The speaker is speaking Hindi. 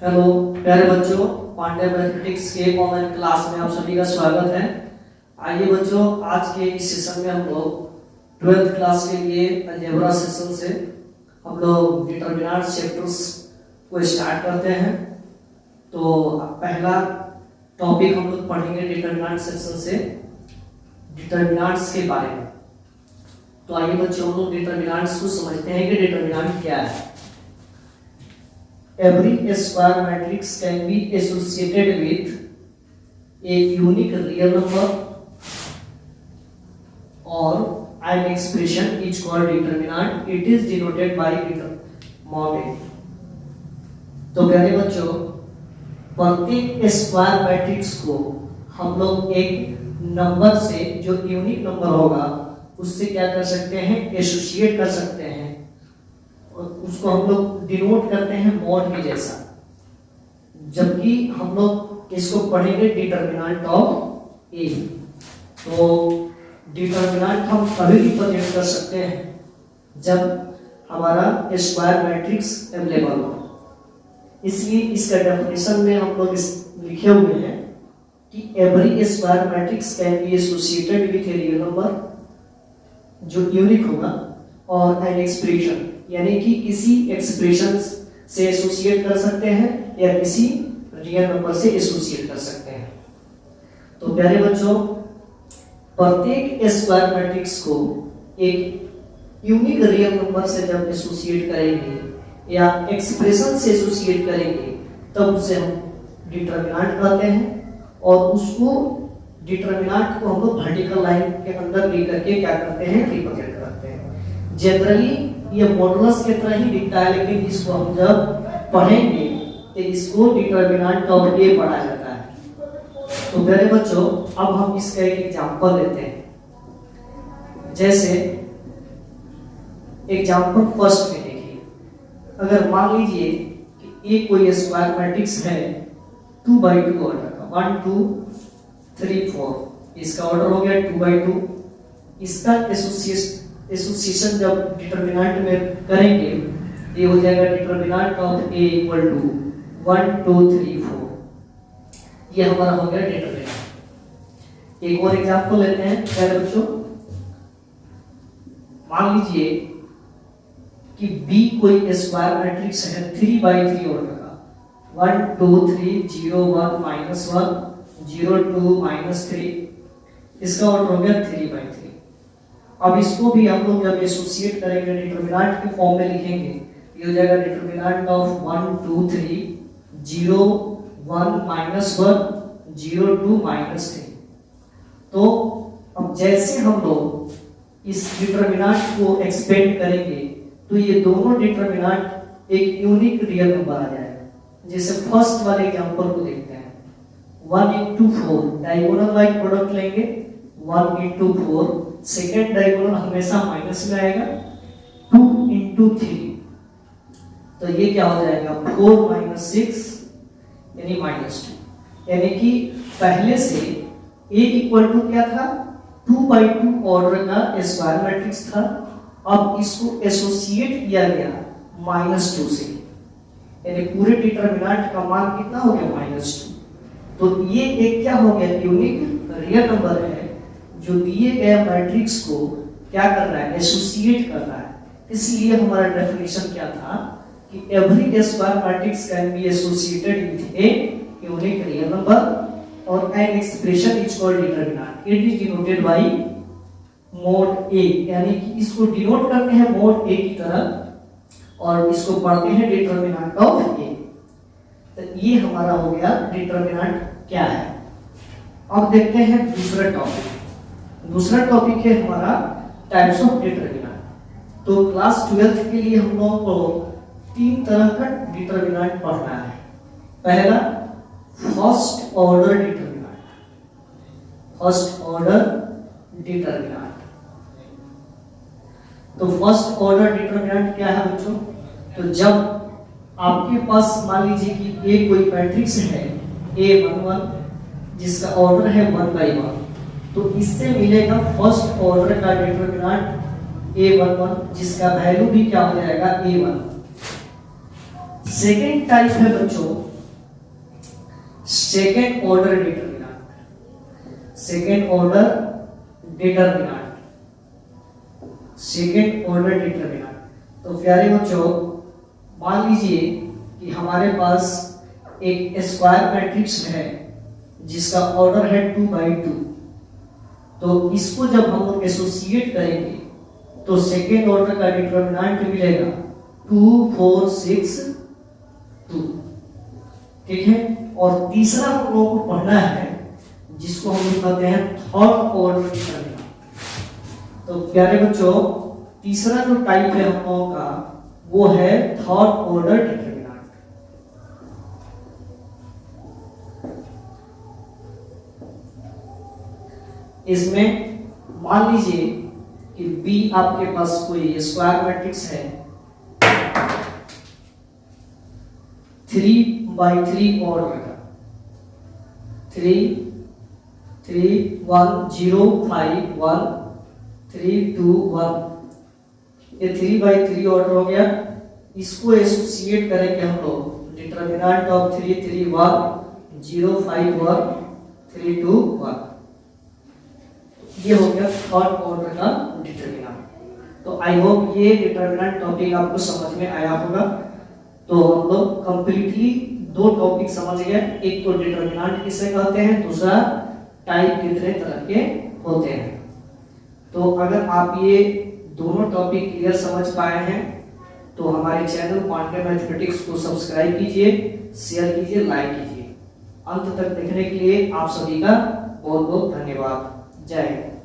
हेलो प्यारे बच्चों, पांड्या मैथमेटिक्स के ऑनलाइन क्लास में आप सभी का स्वागत है। आइए बच्चों, आज के इस सेशन में हम लोग 12th क्लास के लिए अलजेब्रा सेशन से हम लोग डिटरमिनेंट चैप्टर्स को स्टार्ट करते हैं। तो पहला टॉपिक हम लोग पढ़ेंगे डिटरमिनेंट सेक्शन से डिटरमिनेंट्स के बारे में। तो आइए बच्चों, हम लोग डिटरमिनेंट्स को समझते हैं कि डिटरमिनेंट क्या है। Every square matrix can be associated with a unique real number or an expression is called determinant. It is denoted by mod A. तो प्यारे बच्चों, प्रत्येक स्क्वायर मैट्रिक्स को हम लोग एक नंबर से जो यूनिक नंबर होगा उससे क्या कर सकते हैं, एसोसिएट कर सकते हैं, और उसको हम लोग डिनोट करते हैं मॉड के जैसा। जबकि हम लोग इसको पढ़ेंगे डिटरमिनेंट ऑफ ए। तो डिटरमिनेंट हम कभी रिप्रेजेंट कर सकते हैं जब हमारा स्क्वायर मैट्रिक्स अवेलेबल हो। इसलिए इसका डेफिनेशन में हम लोग लिखे हुए हैं कि every square matrix can be associated with a real number जो यूनिक होगा और एन एक्सप्रेशन यानी कि किसी एक्सप्रेशन से एसोसिएट कर सकते हैं या किसी रियल नंबर से एसोसिएट कर सकते हैं। तो प्यारे बच्चों, प्रत्येक स्क्वायर मैट्रिक्स को एक यूनिक रियल नंबर से जब एसोसिएट करेंगे या एक्सप्रेशन से एसोसिएट करेंगे तब उसे हम डिटरमिनेंट कहते हैं। और उसको डिटरमिनेंट को हम लोग वर्टिकल लाइन के अंदर लेकर के क्या करते हैं, रिप्रेजेंट करते हैं। जनरली ये मॉडुलस की तरह ही दिखता है, लेकिन इसको हम जब पढ़ेंगे तो इसको डिटरमिनेंट ऑफ ए पढ़ा जाता है। तो प्यारे बच्चों, अब हम इसका एक एग्जांपल लेते हैं। जैसे एग्जांपल फर्स्ट में देखिए, अगर मान लीजिए कि ए कोई स्क्वायर मैट्रिक्स है 2/2 ऑर्डर का, 1 2 3 4, इसका ऑर्डर हो गया 2/2। इसका एसोसिएशन जब डिटरमिनेंट में करेंगे ये हो जाएगा determinant of A equal to 1 2 3 4। ये हमारा हो गया डिटरमिनेंट। एक और एग्जांपल लेते हैं प्यारे बच्चों। मान लीजिए कि बी कोई स्क्वायर मैट्रिक्स है 3/3 ऑर्डर का, 1 2 3 0 1 -1 0 2 -3। इसका ऑर्डर हो गया 3/3। अब इसको भी हम लोग जब एसोसिएट करेंगे डिटरमिनेंट के फॉर्म में लिखेंगे, ये हो जाएगा डिटरमिनेंट ऑफ 1 2 3 0 1 -1 0 2 -3। तो अब जैसे हम लोग इस डिटरमिनेंट को एक्सपेंड करेंगे तो ये दोनों डिटरमिनेंट एक यूनिक रियल नंबर आ जाएगा। जैसे फर्स्ट वाले एग्जांपल को देखते हैं, 1 into 4 डायगोनल वाइज प्रोडक्ट लेंगे, 1 into 4 सेकेंड डायगोनल हमेशा माइनस में आएगा, 2 into 3 तो ये क्या हो जाएगा 4 - 6 यानी -2। यानी कि पहले से a इक्वल टू क्या था, 2/2 ऑर्डर का स्क्वायर मैट्रिक्स था। अब इसको एसोसिएट किया गया -2 से, यानी पूरे डिटरमिनेंट का मान कितना हो गया -2। तो ये एक क्या हो गया, यूनिक रियल नंबर है जो दिए गए मैट्रिक्स को क्या कर रहा है, एसोसिएट कर रहा है। इसलिए हमारा डेफिनेशन क्या था कि every square matrix can be associated with a unique real number और an expression is called determinant. It is denoted by mod a, यानी कि इसको डिनोट करते हैं मॉड ए की तरह और इसको पढ़ते हैं डिटरमिनेंट ऑफ ए। तो ये हमारा हो गया डिटरमिनेंट क्या है। अब देखते हैं दूसरा टॉपिक। दूसरा टॉपिक है हमारा टाइप्स ऑफ डिटरमिनेंट। तो क्लास 12th के लिए हम लोगों को 3 तरह का डिटरमिनेंट पढ़ना है। पहला first order determinant. First order determinant. तो फर्स्ट ऑर्डर डिटरमिनेंट क्या है बच्चों, तो जब आपके पास मान लीजिए कि ए कोई मैट्रिक्स है A11 जिसका ऑर्डर है 1/1, तो इससे मिलेगा फर्स्ट ऑर्डर का डिटरमिनेंट A11 जिसका वैल्यू भी क्या हो जाएगा A1। सेकेंड टाइप है बच्चों second order determinant. Second order determinant, second order determinant. तो प्यारे बच्चों मान लीजिए कि हमारे पास एक स्क्वायर मैट्रिक्स है जिसका ऑर्डर है 2/2। तो इसको जब हम लोग एसोसिएट करेंगे तो सेकेंड ऑर्डर का डिटरमिनेंट मिलेगा 2 4 6 2। ठीक है। और तीसरा हम लोगों को पढ़ना है जिसको हम लोग कहते हैं थर्ड ऑर्डर डिटरमिनेंट। तो प्यारे बच्चों तीसरा जो टाइप है हम लोगों का वो है थर्ड ऑर्डर डिटरमिनेंट। इसमें मान लीजिए कि बी आपके पास कोई स्क्वायर मैट्रिक्स है 3/3 ऑर्डर का, 3 3 1 0 5 1 3 2 1। ये 3/3 ऑर्डर हो गया। इसको एसोसिएट करेंगे हम लोग डिटरमिनेंट ऑफ 3 3 1 0 5 1 3 2 1। ये हो गया थर्ड ऑर्डर का डिटरमिनेंट। तो आई होप ये डिटरमिनेंट टॉपिक आपको समझ में आया होगा। तो हम लोग कंप्लीटली दो टॉपिक समझ गए, एक तो डिटरमिनेंट किसे कहते हैं, दूसरा टाइप कितने तरह के होते हैं। तो अगर आप ये दोनों टॉपिक क्लियर समझ पाए हैं तो हमारे चैनल पांडे मैथमेटिक्स को सब्सक्राइब कीजिए, शेयर कीजिए, लाइक कीजिए। अंत तक देखने के लिए आप सभी का बहुत बहुत धन्यवाद। जय हिंद।